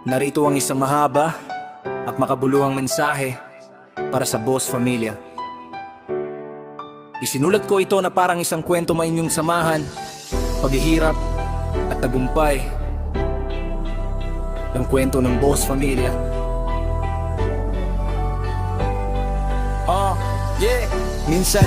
Narito ang isang mahaba at makabuluhang mensahe para sa Boss Familia. Isinulat ko ito na parang isang kwento mainyong samahan, paghihirap at tagumpay. Ang kwento ng Boss Familia. Minsan,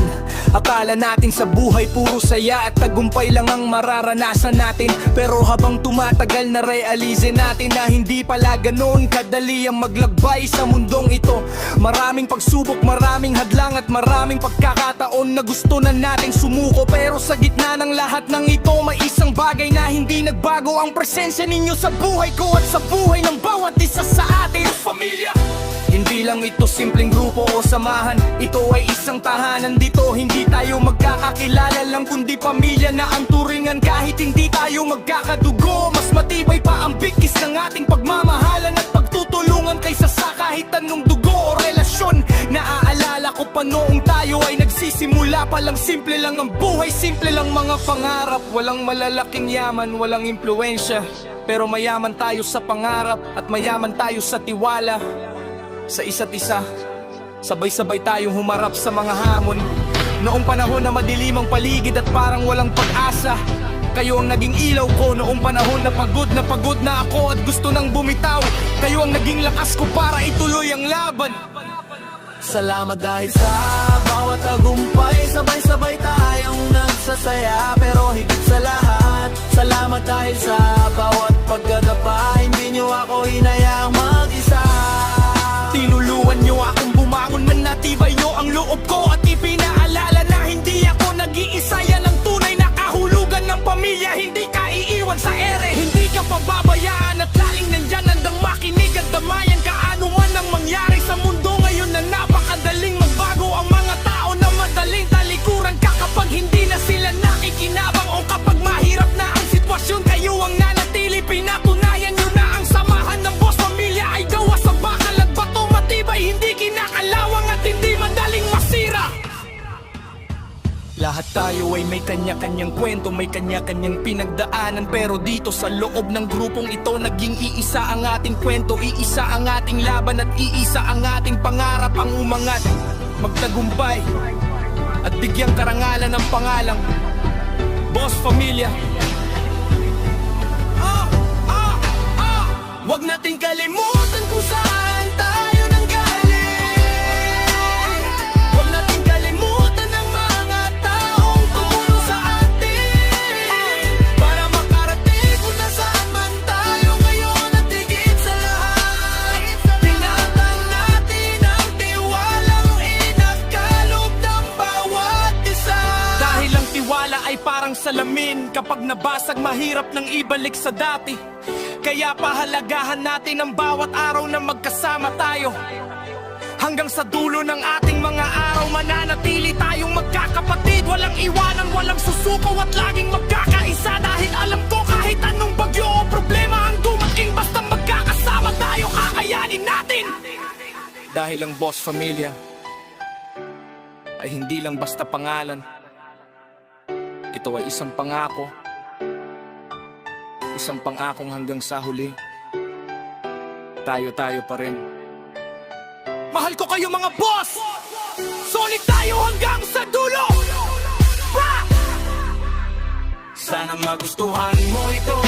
akala natin sa buhay puro saya at tagumpay lang ang mararanasan natin. Pero habang tumatagal na realize natin na hindi pala ganoon kadali ang maglagbay sa mundong ito. Maraming pagsubok, maraming hadlang at maraming pagkakataon na gusto na nating sumuko. Pero sa gitna ng lahat ng ito, may isang bagay na hindi nagbago: ang presensya ninyo sa buhay ko at sa buhay ng bawat isa sa atin. Pamilya! Hindi lang ito simpleng grupo o samahan, ito ay isang tahanan. Dito hindi tayo magkakakilala lang, kundi pamilya na ang turingan. Kahit hindi tayo magkakadugo, mas matibay pa ang bigkis ng ating pagmamahalan at pagtutulungan kaysa sa kahit anong dugo o relasyon. Naaalala ko pa noong tayo ay nagsisimula pa lang, simple lang ang buhay, simple lang mga pangarap. Walang malalaking yaman, walang impluensya, pero mayaman tayo sa pangarap at mayaman tayo sa tiwala sa isa't isa. Sabay-sabay tayong humarap sa mga hamon. Noong panahon na madilim ang paligid at parang walang pag-asa, kayo ang naging ilaw ko. Noong panahon na pagod na ako at gusto nang bumitaw, kayo ang naging lakas ko para ituloy ang laban. Salamat dahil sa bawat tagumpay, sabay-sabay tayong nagsasaya. Pero higit sa lahat, salamat dahil sa bawat pagdadapa. Hindi nyo ako hinayaang mag-isa. Tinulungan nyo akong bumangon, manatibay nyo ang loob ko at ipinaalala na hindi ako nag-iisa. Yan ang tunay na kahulugan ng pamilya, hindi ka iiwan sa ere. Hindi ka pababayaan at laging nandyan, handang makinig at damayan ka ano man ang mangyari sa mundo ngayon na napakadaling magbago. Ang mga tao na madaling talikuran ka kapag hindi na sila nakikinabang, o kapag mahirap na ang sitwasyon, kayo ang nanatili. Pinatunayan nyo na ang samahan ng Boss Familia ay gawa sa bakal at bato, matibay, hindi kinakalawang at hindi madaling masira. Lahat tayo ay may kanya-kanyang kwento, may kanya-kanyang pinagdaanan. Pero dito sa loob ng grupong ito, naging iisa ang ating kwento, iisa ang ating laban at iisa ang ating pangarap. Ang umangat, magtagumpay at bigyang karangalan ng pangalang Boss Familia. Huwag nating kalimutan kung saan tayo nanggaling. Huwag nating kalimutan ang mga taong tumulong sa atin para makarating kung nasaan man tayo ngayon. At higit sa lahat, tinatang natin ang tiwalang inakalob ng bawat isa. Dahil ang tiwala ay parang salamin, kapag nabasag mahirap nang ibalik sa dati. Kaya pahalagahan natin ang bawat araw na magkasama tayo. Hanggang sa dulo ng ating mga araw, mananatili tayong magkakapatid. Walang iwanan, walang susuko at laging magkakaisa. Dahil alam ko kahit anong bagyo o problema ang dumating, basta magkakasama tayo, kakayanin natin. Dahil ang Boss Familia ay hindi lang basta pangalan, ito ay isang pangako. Isang pangakong hanggang sa huli, tayo pa rin. Mahal ko kayo mga boss! Solid tayo hanggang sa dulo! Sana magustuhan mo ito.